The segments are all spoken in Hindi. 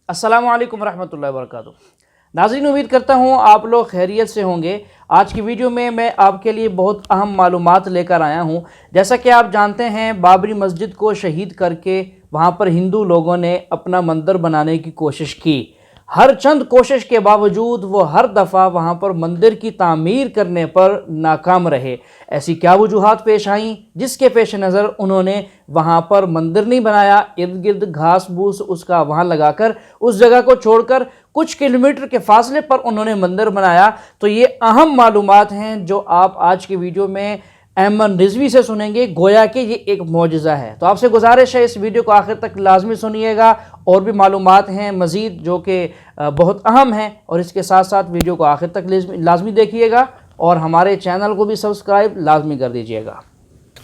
अस्सलामु अलैकुम रहमतुल्लाहि व बरकातुहू। नाज़रीन, उम्मीद करता हूँ आप लोग खैरियत से होंगे। आज की वीडियो में मैं आपके लिए बहुत अहम मालूमात लेकर आया हूँ। जैसा कि आप जानते हैं, बाबरी मस्जिद को शहीद करके वहाँ पर हिंदू लोगों ने अपना मंदिर बनाने की कोशिश की। हर चंद कोशिश के बावजूद वो हर दफ़ा वहाँ पर मंदिर की तामीर करने पर नाकाम रहे। ऐसी क्या वजूहात पेश आईं जिसके पेश नज़र उन्होंने वहाँ पर मंदिर नहीं बनाया, इर्द गिर्द घास फूस उसका वहाँ लगाकर उस जगह को छोड़कर कुछ किलोमीटर के फासले पर उन्होंने मंदिर बनाया। तो ये अहम मालूमात हैं जो आप आज की वीडियो में अहमद रिजवी से सुनेंगे, गोया कि ये एक मौजज़ा है। तो आपसे गुजारिश है इस वीडियो को आखिर तक लाजमी सुनिएगा। और भी मालूमात हैं मज़ीद जो कि बहुत अहम हैं, और इसके साथ साथ वीडियो को आखिर तक लाजमी देखिएगा और हमारे चैनल को भी सब्सक्राइब लाजमी कर दीजिएगा।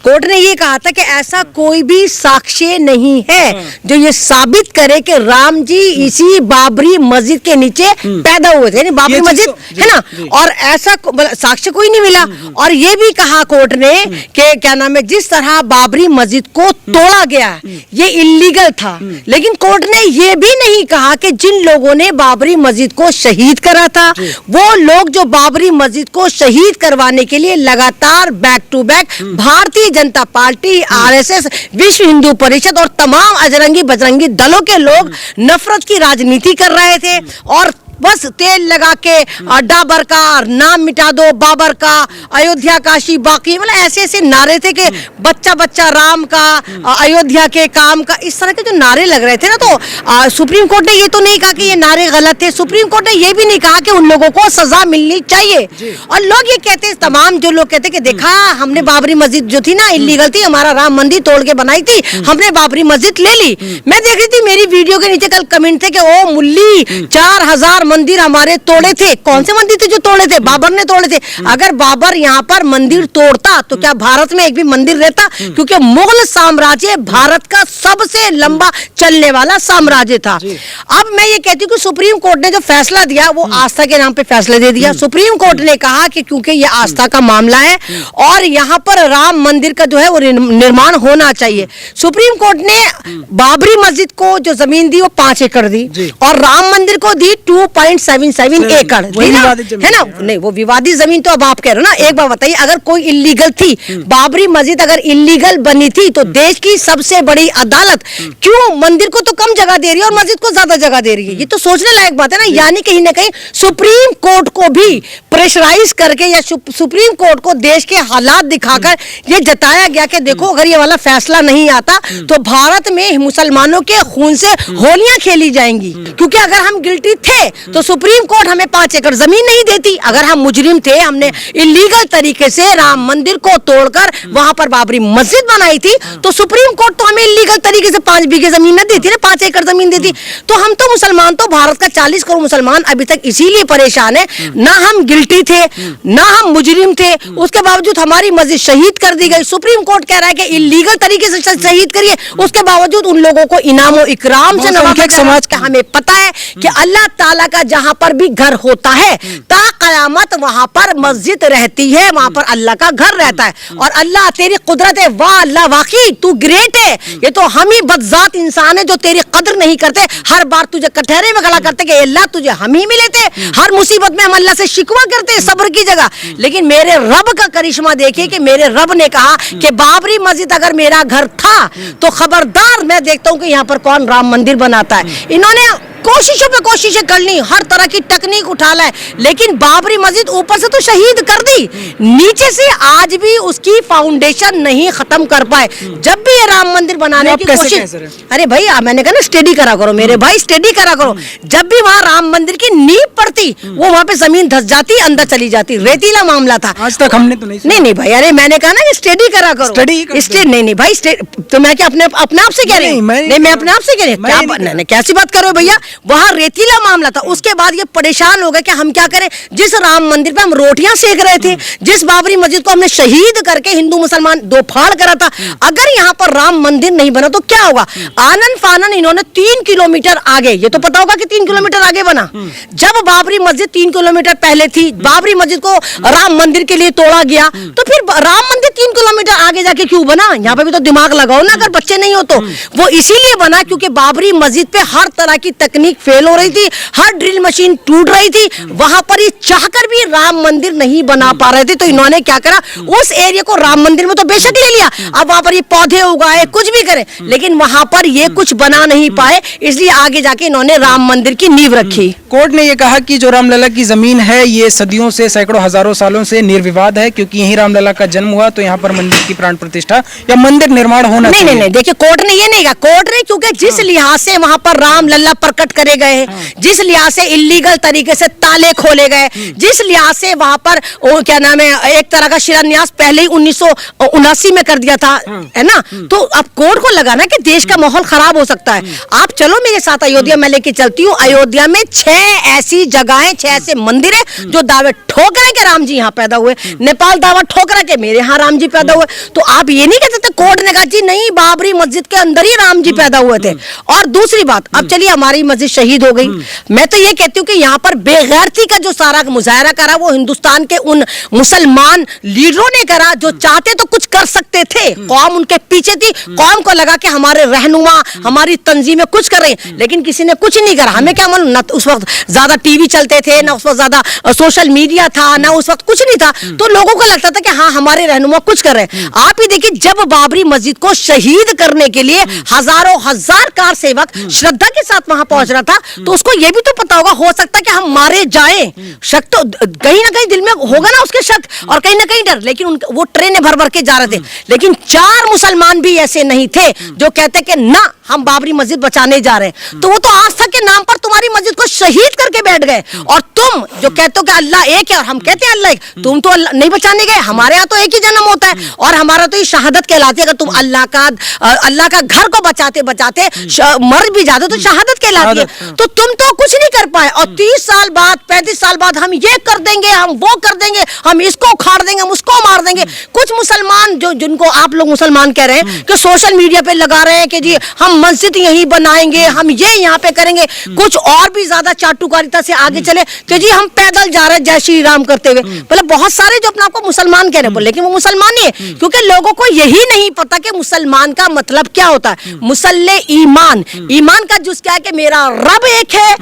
कोर्ट ने ये कहा था कि ऐसा कोई भी साक्ष्य नहीं है जो ये साबित करे कि राम जी इसी बाबरी मस्जिद के नीचे पैदा हुए थे, यानी बाबरी मस्जिद है ना, और ऐसा साक्ष्य कोई नहीं मिला। और ये भी कहा कोर्ट ने कि क्या नाम है, जिस तरह बाबरी मस्जिद को तोड़ा गया ये इल्लीगल था। लेकिन कोर्ट ने ये भी नहीं कहा कि जिन लोगों ने बाबरी मस्जिद को शहीद करा था, वो लोग जो बाबरी मस्जिद को शहीद करवाने के लिए लगातार back to back Bharatiya Janata party, RSS, विश्व हिंदू परिषद और तमाम अजरंगी बजरंगी दलों के लोग नफरत की राजनीति कर रहे थे और बस तेल लगा के अड्डा बरकार, नाम मिटा दो बाबर का, अयोध्या काशी बाकी, मतलब ऐसे ऐसे नारे थे कि बच्चा बच्चा राम का, अयोध्या के काम का, इस तरह के जो नारे लग रहे थे ना। तो सुप्रीम कोर्ट ने ये तो नहीं कहा कि ये नारे गलत थे, सुप्रीम कोर्ट ने ये भी नहीं कहा कि उन लोगों को सजा मिलनी चाहिए। और लोग ये कहते हैं, तमाम जो लोग कहते हैं कि देखा हमने बाबरी मस्जिद जो थी ना इल्लीगल थी, हमारा राम मंदिर तोड़ के बनाई थी, हमने बाबरी मस्जिद ले ली। मैं देख रही थी मेरी वीडियो के नीचे कल कमेंट थे कि ओ मुल्ली 4000 मंदिर हमारे तोड़े थे। कौन से मंदिर थे जो तोड़े थे? बाबर ने तोड़े थे। अगर बाबर यहाँ पर मंदिर तोड़ता तो क्या भारत में एक भी मंदिर रहता? क्योंकि मुगल साम्राज्य भारत का सबसे लंबा चलने वाला साम्राज्य था। अब मैं ये कहती हूँ कि सुप्रीम कोर्ट ने जो फैसला दिया वो आस्था के नाम पे फैसला दे दिया। सुप्रीम कोर्ट ने कहा कि क्योंकि ये आस्था का मामला है और यहाँ पर राम मंदिर का जो है वो निर्माण होना चाहिए। सुप्रीम कोर्ट ने बाबरी मस्जिद को जो जमीन दी वो 5 एकड़ दी और राम मंदिर को दी 2.77 एकड़, है ना। नहीं, वो विवादित जमीन तो अब आप कह रहे हो ना। एक बार बताइए, अगर कोई इल्लीगल थी, बाबरी मस्जिद अगर इल्लीगल बनी थी तो देश की सबसे बड़ी अदालत क्यों मंदिर को तो कम जगह दे रही है और मस्जिद को ज्यादा जगह दे रही है? ये तो सोचने लायक बात है ना। यानी कहीं ना कहीं सुप्रीम कोर्ट को भी प्रेशराइज करके या सुप्रीम कोर्ट को देश के हालात दिखाकर ये जताया गया कि देखो अगर ये वाला फैसला नहीं आता तो भारत में मुसलमानों के खून से होलियां खेली जाएंगी। क्योंकि अगर हम गिल्टी थे तो सुप्रीम कोर्ट हमें 5 एकड़ जमीन नहीं देती। अगर हम मुजरिम थे, हमने इलीगल तरीके से राम मंदिर को तोड़कर वहां पर बाबरी मस्जिद बनाई थी, तो सुप्रीम कोर्ट तो हमें इलीगल तरीके से 5 बीघे जमीन न देती ना, 5 एकड़ जमीन देती। तो हम तो मुसलमान, तो भारत का 40 करोड़ मुसलमान अभी तक इसीलिए परेशान है, ना हम गिल्टी थे ना हम मुजरिम थे, उसके बावजूद हमारी मस्जिद शहीद कर दी गई। सुप्रीम कोर्ट कह रहा है कि इलीगल तरीके से शहीद करिए, उसके बावजूद उन लोगों को इनाम और इकराम से नवाजा समाज का। हमें पता है कि अल्लाह ताला का जहां पर भी घर होता है ता कयामत वहां पर मस्जिद रहती है, वहां पर अल्लाह का घर रहता है। और अल्लाह तेरी कुदरत है, वाह अल्लाह वाकई तू ग्रेट है। ये तो हम ही बदजात इंसान है जो तेरी कदर नहीं करते, हर बार तुझे कटहरे में खड़ा करते कि अल्लाह तुझे हम ही मिले थे, हर मुसीबत में हम अल्लाह से शिकवा करते हैं सब्र की जगह। लेकिन मेरे रब का करिश्मा देखिए कि मेरे रब ने कहा कि बाबरी मस्जिद अगर मेरा घर था तो खबरदार मैं देखता हूं कि यहाँ पर कौन राम मंदिर बनाता है। इन्होंने कोशिशों पे कोशिशें कर ली, हर तरह की टेक्निक उठा लाए, लेकिन बाबरी मस्जिद ऊपर से तो शहीद कर दी, नीचे से आज भी उसकी फाउंडेशन नहीं खत्म कर पाए। जब भी ये राम मंदिर बनाने की कोशिश, अरे भाई मैंने कहा ना स्टडी करा करो मेरे भाई, स्टडी करा करो। जब भी वहां राम मंदिर की नींव पड़ती वो वहां पे जमीन धस जाती, अंदर चली जाती, रेतीला मामला था। आज तक हमने तो नहीं भाई, अरे मैंने कहा ना स्टडी करा करो। नहीं भाई, तो मैं क्या अपने आप से कह रही हूँ? नहीं, मैं अपने आप से कह रही हूँ। कैसी बात कर रहे हो भैया? वहां रेतीला मामला था। उसके बाद ये परेशान हो गए कि हम क्या करें, जिस राम मंदिर पे हम रोटियां सेक रहे थे, जिस बाबरी मस्जिद को हमने शहीद करके हिंदू मुसलमान दो फाड़ करा था, अगर यहाँ पर राम मंदिर नहीं बना तो क्या होगा? आनन फानन इन्होंने 3 किलोमीटर आगे, ये तो पता होगा कि 3 किलोमीटर आगे बना। जब बाबरी मस्जिद 3 किलोमीटर पहले थी, बाबरी मस्जिद को राम मंदिर के लिए तोड़ा गया, तो फिर राम मंदिर 3 किलोमीटर आगे जाके क्यों बना? यहाँ पे भी तो दिमाग लगाओ ना, अगर बच्चे नहीं हो तो। वो इसीलिए बना क्योंकि बाबरी मस्जिद पे हर तरह की तकनीक टेक्निक फेल हो रही थी, हर ड्रिल मशीन टूट रही थी, वहां पर ये चाहकर भी राम मंदिर नहीं बना पा रहे थे। तो इन्होंने क्या करा, उस एरिया को राम मंदिर में तो बेशक ले लिया, अब वहां पर ये पौधे उगाए, कुछ भी करे, लेकिन वहां पर ये कुछ बना नहीं पाए, इसलिए आगे जाके इन्होंने राम मंदिर की नींव रखी। कोर्ट ने ये कहा कि जो रामलला की जमीन है ये सदियों से, सैकड़ों हजारों सालों से निर्विवाद है, क्योंकि यही रामलला का जन्म हुआ, तो यहाँ पर मंदिर की प्राण प्रतिष्ठा या मंदिर निर्माण होना नहीं चाहिए। नहीं, देखिए कोर्ट ने ये नहीं कहा, कोर्ट ने क्योंकि जिस लिहाज से वहां पर राम लल्ला प्रकट करे गए, जिस लिहाज से इलीगल तरीके से ताले खोले गए, जिस लिहाज से वहां पर क्या नाम है, एक तरह का शिलान्यास पहले ही 1979 में कर दिया था, है ना, तो अब कोर्ट को लगा ना कि देश का माहौल खराब हो सकता है। आप चलो मेरे साथ अयोध्या, मैं लेके चलती हूँ। अयोध्या में 6 ऐसी जगहें, 6 ऐसे मंदिर है जो दावे ठोक रहे कि राम जी यहाँ पैदा हुए, नेपाल दावा ठोक रहा कि मेरे यहाँ राम जी पैदा हुए। तो आप ये नहीं कह सकते कोर्ट ने कहा जी नहीं, बाबरी मस्जिद के अंदर ही राम जी पैदा हुए थे। और दूसरी बात, अब चलिए हमारी मस्जिद शहीद हो गई, मैं तो ये कहती हूँ कि यहाँ पर बेगैरती का जो सारा मुजाहरा करा वो हिंदुस्तान के उन मुसलमान लीडरों ने करा जो चाहते तो कुछ कर सकते थे, कौम उनके पीछे थी, कौम को लगा कि हमारे रहनुमा, हमारी तंजीमें कुछ कर रही, लेकिन किसी ने कुछ नहीं करा। हमें क्या मालूम, ना उस वक्त ज्यादा टीवी चलते थे, ना उस वक्त ज्यादा सोशल मीडिया था, ना उस वक्त कुछ नहीं था, तो लोगों को लगता था कि हाँ हमारे रहनुमा कुछ कर रहे हैं। आप ही देखिए, जब बाबरी मस्जिद को शहीद करने के लिए हजारों हजार कार सेवक श्रद्धा के साथ वहां पहुंच रहा था, तो उसको ये भी तो पता होगा, हो सकता है कि हम मारे जाएं, शक तो कहीं ना कहीं दिल में होगा ना उसके शक, और कहीं ना कहीं डर, लेकिन वो ट्रेनें भर भर के जा रहे थे, लेकिन 4 मुसलमान भी ऐसे नहीं थे जो कहते कि ना हम बाबरी मस्जिद बचाने जा रहे हैं। तो वो तो आस्था के नाम पर तुम्हारी मस्जिद को शहीद करके बैठ गए, और तुम जो कहते हो कि अल्लाह एक है और हम कहते हैं अल्लाह एक, तुम तो अल्लाह नहीं बचाने गए। हमारे यहाँ तो एक ही जन्म होता है, और हमारा तो ये शहादत कहलाती है। अगर तुम अल्लाह का घर को बचाते बचाते मर भी जाते तो शहादत कहलाती है। तो तुम तो कुछ नहीं कर पाए, और 30 साल बाद, 35 साल बाद हम ये कर देंगे, हम वो कर देंगे, हम इसको उखाड़ देंगे, हम उसको मार देंगे। कुछ मुसलमान जो, जिनको आप लोग मुसलमान कह रहे हैं, कि सोशल मीडिया पे लगा रहे हैं कि जी हम मस्जिद यहीं बनाएंगे, हम ये यहाँ पे करेंगे, कुछ और भी ज्यादा चाटुकारिता से आगे चले कि जी हम पैदल जा रहे हैं जय श्री राम करते हुए। मतलब बहुत सारे जो अपने आपको मुसलमान कह रहे हैं, लेकिन वो मुसलमान ही है, क्योंकि लोगों को यही नहीं पता कि मुसलमान का मतलब क्या होता है। मुसल्ले ईमान, ईमान का जुज क्या है कि मेरा रब एक है,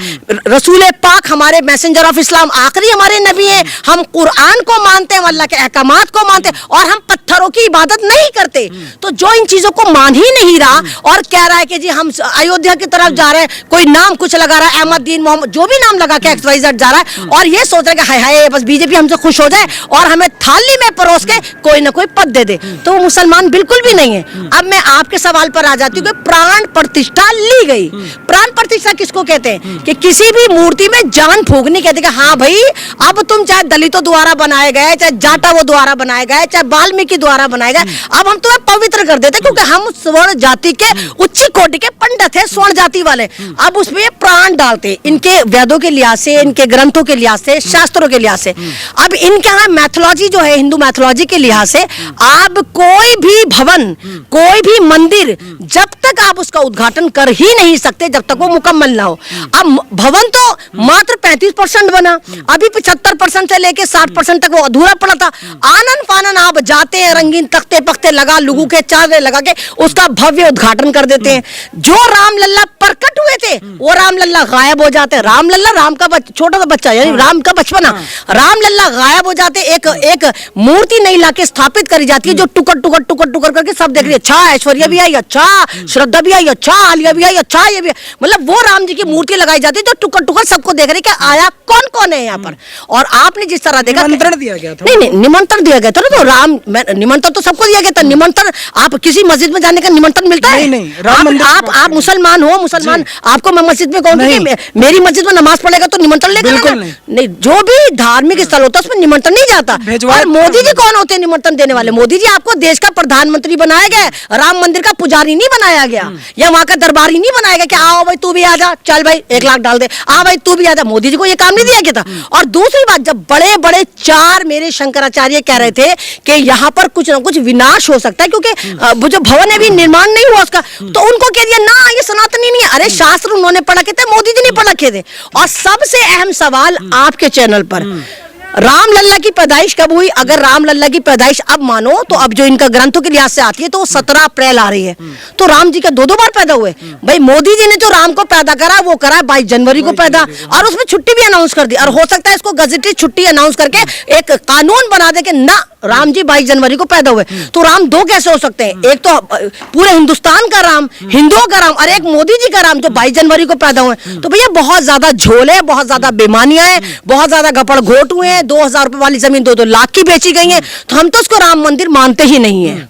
रसूल पाक हमारे मैसेंजर ऑफ इस्लाम आखिरी हमारे नबी हैं, हम कुरान को मानते हैं, अल्लाह के अहकामात को मानते हैं, और हम पत्थरों की इबादत नहीं करते। तो जो इन चीजों को मान ही नहीं रहा और कह रहा है कि जी हम अयोध्या की तरफ जा रहे हैं, कोई नाम कुछ लगा रहा है, अहमदीन मोहम्मद जो भी नाम लगा के XYZ जा रहा है, और ये सोच रहा है कि हाय हाय बस बीजेपी हमसे खुश हो जाए और हमें थाली में परोस के कोई ना कोई पद दे दे, तो वो मुसलमान बिल्कुल भी नहीं है। अब मैं आपके सवाल पर आ जाती हूँ कि प्राण प्रतिष्ठा ली गई। प्राण प्रतिष्ठा किसको कहते हैं? कि किसी भी मूर्ति में जान फूंकनी कहते हैं कि हाँ भाई अब तुम चाहे दलितों द्वारा बनाए गए, चाहे जाटावों द्वारा बनाए गए, चाहे वाल्मीकि द्वारा बनाए गए, अब हम तुम्हें पवित्र कर देते, क्योंकि हम स्वर्ण जाति के उच्च कोटि के पंडित है, स्वर्ण जाति वाले। अब उसमें प्राण डालते इनके वेदों के लिहाज से, इनके ग्रंथों के लिहाज से, शास्त्रों के लिहाज से। अब इनके यहाँ मैथोलॉजी जो है, हिंदू मैथोलॉजी के लिहाज से, आप कोई भी भवन, कोई भी मंदिर, जब तक आप उसका उद्घाटन कर ही नहीं सकते जब तक वो मुकम्मल ना हो। अब भवन तो मात्र 35% बना, अभी 75% से लेके 60% तक वो अधूरा पड़ा था। आनन फानन आप जाते हैं, रंगीन तख्ते पख्ते लगा, लोगों के चादरें लगा के उसका भव्य उद्घाटन कर देते हैं। जो राम लल्ला प्रकट हुए थे वो राम लल्ला गायब हो जाते हैं। राम लल्ला, राम का छोटा सा बच्चा, यानी राम का बचपना, राम लल्ला गायब हो जाते। एक मूर्ति नहीं लाके स्थापित करी जाती है जो टुकड़ टुकड़ टुकड़ टुकड़ करके सब देख रही है। अच्छा ऐश्वर्या भी आई, अच्छा श्रद्धा भी आई, अच्छा आलिया भी आई, अच्छा ये भी, मतलब वो राम जी की मूर्ति लगाई जाती है जो टुकड़ टुकड़ सबको देख रही है कि आया कौन कौन है यहाँ पर। और आपने जिस तरह देखा, निमंत्रण दिया गया था। नहीं, निमंत्रण दिया गया था ना, तो राम निमंत्रण तो सबको दिया गया था। निमंत्रण, आप किसी मस्जिद में जाने का निमंत्रण मिलता है? नहीं, राम मंदिर आप मुसलमान हो, मुसलमान आपको मैं मस्जिद में कहूँगी मेरी मस्जिद में नमाज पढ़ेगा तो निमंत्रण लेगा? बिल्कुल नहीं, जो भी धार्मिक स्थल होता है उसमें निमंत्रण नहीं जाता। और मोदी जी कौन होते हैं निमंत्रण देने वाले? मोदी जी आपको देश का प्रधानमंत्री बनाया गया, राम मंदिर का पुजारी नहीं बनाया गया, या वहां का दरबारी नहीं बनाया गया कि आओ भाई तू भी आ जा, चल भाई 1 लाख डाल दे, आ भाई तू भी आ जा। मोदी जी को ये काम नहीं दिया गया था। और दूसरी बात, जब बड़े बड़े 4 मेरे शंकराचार्य कह रहे थे कि यहाँ पर कुछ ना कुछ विनाश हो सकता है, क्योंकि वो जो भवन अभी निर्माण नहीं हुआ उसका, तो उनको कह दिया ना ये सनातनी नहीं है। अरे शास्त्र उन्होंने पढ़ रखे थे, मोदी जी नहीं पढ़ रखे थे। और सबसे अहम सवाल आपके चैनल पर, राम लल्ला की पैदाइश कब हुई? अगर राम लल्ला की पैदाइश अब मानो तो अब जो इनका ग्रंथों के लिहाज से आती है तो वो 17 अप्रैल आ रही है। तो राम जी का दो बार पैदा हुए। भाई मोदी जी ने जो राम को पैदा करा वो करा 22 जनवरी को पैदा, और उसमें छुट्टी भी अनाउंस कर दी, और हो सकता है इसको गजेटेड छुट्टी अनाउंस करके एक कानून बना दे कि ना राम जी 22 जनवरी को पैदा हुए। तो राम दो कैसे हो सकते हैं? एक तो पूरे हिंदुस्तान का राम, हिंदुओं का राम, और एक मोदी जी का राम जो 22 जनवरी को पैदा हुए। तो भैया बहुत ज्यादा झोल है, बहुत ज्यादा बेमानियां हैं, बहुत ज्यादा गपड़ घोट हुए हैं। 2000 रुपए वाली जमीन 2-2 लाख की बेची गई है। तो हम तो उसको राम मंदिर मानते ही नहीं है।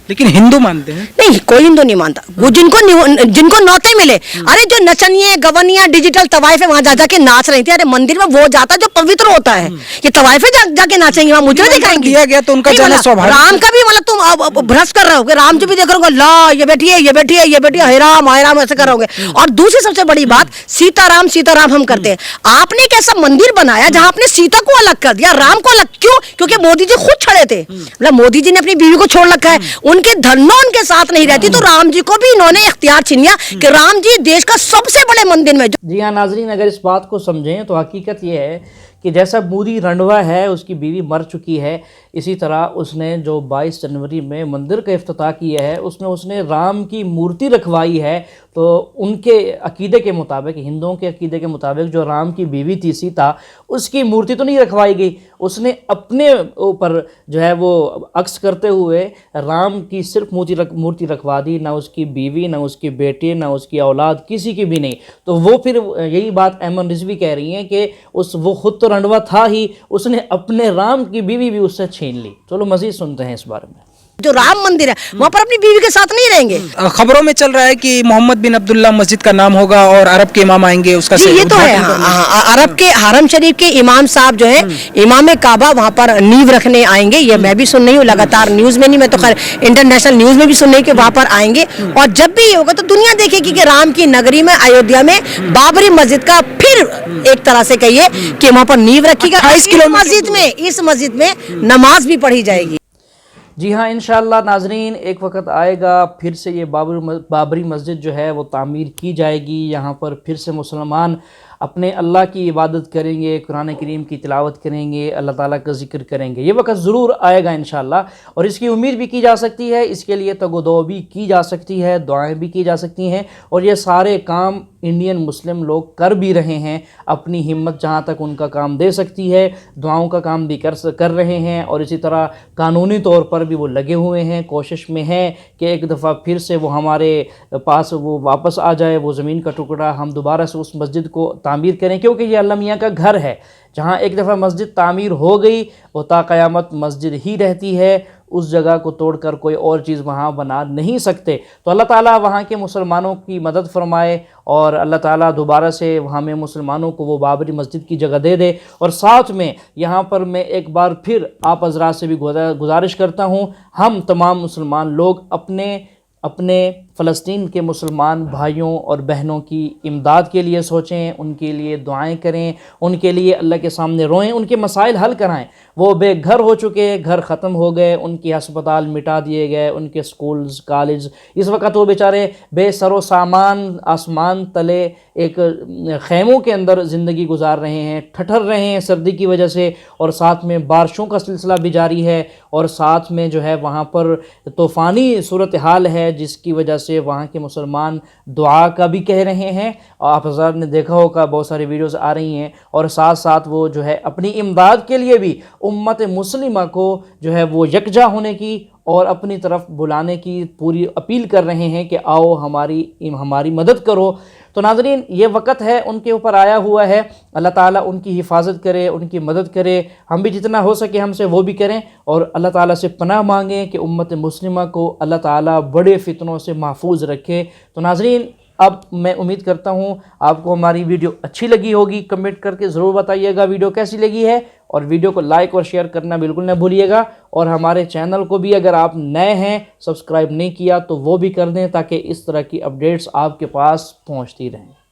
लेकिन हिंदू मानते हैं। नहीं, कोई हिंदू नहीं मानता। वो जिनको नौते मिले, अरे जो नचनिए गवनिया डिजिटल तवाइफे वहां जा जाके नाच रही थी, अरे मंदिर में वो जाता जो पवित्र होता है। ये तवाइफे जाके नाचेंगे वहां, मुझे दिखाएंगे। दिया गया तो उनका जाना स्वाभाविक। राम का भी मतलब तुम भ्रष्ट कर रहे हो, राम जी भी देख रहे हो, ला ये बैठी है, ये बैठी है, ये बैठी है, हे राम ऐसे कर रहोगे। और दूसरी सबसे बड़ी बात, सीताराम हम करते हैं। आपने एक ऐसा मंदिर बनाया जहां आपने सीता को अलग कर दिया, राम को अलग क्यों? क्योंकि मोदी जी खुद छड़े थे। मतलब मोदी जी ने अपनी बीवी को छोड़ रखा है, उनके धन्नो उनके साथ नहीं रहती, तो राम जी को भी इन्होंने इख्तियार छीन लिया कि राम जी देश का सबसे बड़े मंदिर में। जी हाँ नाजरीन, अगर इस बात को समझें तो हकीकत यह है कि जैसा मोदी रंडवा है, उसकी बीवी मर चुकी है, इसी तरह उसने जो 22 जनवरी में मंदिर का इफ्तिताह किया है उसमें उसने राम की मूर्ति रखवाई है। तो उनके अकीदे के मुताबिक, हिंदुओं के अकीदे के मुताबिक, जो राम की बीवी थी सीता, उसकी मूर्ति तो नहीं रखवाई गई, उसने अपने ऊपर जो है वो अक्स करते हुए राम की सिर्फ मूर्ति रखवा दी। ना उसकी बीवी, ना उसकी बेटी, ना उसकी औलाद, किसी की भी नहीं। तो वो फिर यही बात अहमद रिजवी कह रही हैं कि वो खुद तो रंडवा था ही, उसने अपने राम की बीवी भी उससे छीन ली। चलो मजीद सुनते हैं इस बारे में। जो राम मंदिर है वहां पर अपनी बीवी के साथ नहीं रहेंगे। खबरों में चल रहा है कि मोहम्मद बिन अब्दुल्ला मस्जिद का नाम होगा और अरब के इमाम आएंगे उसका। ये तो है, अरब के हरम शरीफ के इमाम साहब जो है, इमाम काबा, वहां पर नींव रखने आएंगे। ये मैं भी सुन रही हूँ लगातार न्यूज में, नहीं मैं तो खैर इंटरनेशनल न्यूज में भी सुन रही हूँ कि वहां पर आएंगे। और जब भी ये होगा तो दुनिया देखेगी कि राम की नगरी में, अयोध्या में बाबरी मस्जिद का फिर एक तरह से कहिए कि वहां पर नींव रखी गई। इस मस्जिद में नमाज भी पढ़ी जाएगी। जी हाँ, इंशाअल्लाह नाजरीन, एक वक्त आएगा फिर से ये बाबरी मस्जिद जो है वो तामीर की जाएगी। यहाँ पर फिर से मुसलमान अपने अल्लाह की इबादत करेंगे, कुरान करीम की तिलावत करेंगे, अल्लाह ताला का जिक्र करेंगे। ये वक्त ज़रूर आएगा इंशाअल्लाह, और इसकी उम्मीद भी की जा सकती है, इसके लिए तगोदो भी की जा सकती है, दुआएं भी की जा सकती हैं। और ये सारे काम इंडियन मुस्लिम लोग कर भी रहे हैं, अपनी हिम्मत जहाँ तक उनका काम दे सकती है, दुआओं का काम भी कर रहे हैं। और इसी तरह कानूनी तौर पर भी वो लगे हुए हैं, कोशिश में हैं कि एक दफ़ा फिर से वो हमारे पास वो वापस आ जाए, वो ज़मीन का टुकड़ा, हम दोबारा से उस मस्जिद को तामीर करें। क्योंकि ये अल्लाह मियाँ का घर है, जहाँ एक दफ़ा मस्जिद तामीर हो गई वो ता क़यामत मस्जिद ही रहती है। उस जगह को तोड़कर कोई और चीज़ वहाँ बना नहीं सकते। तो अल्लाह ताला वहाँ के मुसलमानों की मदद फरमाए, और अल्लाह ताला दोबारा से वहाँ में मुसलमानों को वो बाबरी मस्जिद की जगह दे दे। और साथ में यहाँ पर मैं एक बार फिर आप हज़रात से भी गुजारिश करता हूँ, हम तमाम मुसलमान लोग अपने फ़लस्तीन के मुसलमान भाइयों और बहनों की इमदाद के लिए सोचें, उनके लिए दुआएं करें, उनके लिए अल्लाह के सामने रोएं, उनके मसाइल हल कराएं। वो बेघर हो चुके, घर ख़त्म हो गए, उनके अस्पताल मिटा दिए गए, उनके स्कूल्स कॉलेज, इस वक्त वो बेचारे बेसरो सामान आसमान तले एक खैमों के अंदर ज़िंदगी गुजार रहे हैं, ठठर रहे हैं सर्दी की वजह से। और साथ में बारिशों का सिलसिला भी जारी है, और साथ में जो है वहाँ पर तूफ़ानी सूरत हाल है, जिसकी वजह से वहाँ के मुसलमान दुआ का भी कह रहे हैं। आप हज़रात ने देखा होगा, बहुत सारी वीडियोस आ रही हैं। और साथ साथ वो जो है अपनी इमदाद के लिए भी उम्मत मुस्लिमा को जो है वो यकजा होने की और अपनी तरफ बुलाने की पूरी अपील कर रहे हैं कि आओ हमारी मदद करो। तो नाज़रीन, ये वक़्त है उनके ऊपर आया हुआ है, अल्लाह ताला उनकी हिफाजत करे, उनकी मदद करे। हम भी जितना हो सके हमसे वो भी करें, और अल्लाह ताला से पनाह मांगें कि उम्मत मुस्लिमा को अल्लाह ताला बड़े फितनों से महफूज रखे। तो नाज़रीन, अब मैं उम्मीद करता हूँ आपको हमारी वीडियो अच्छी लगी होगी। कमेंट करके ज़रूर बताइएगा वीडियो कैसी लगी है, और वीडियो को लाइक और शेयर करना बिल्कुल न भूलिएगा। और हमारे चैनल को भी अगर आप नए हैं, सब्सक्राइब नहीं किया, तो वो भी कर दें, ताकि इस तरह की अपडेट्स आपके पास पहुँचती रहें।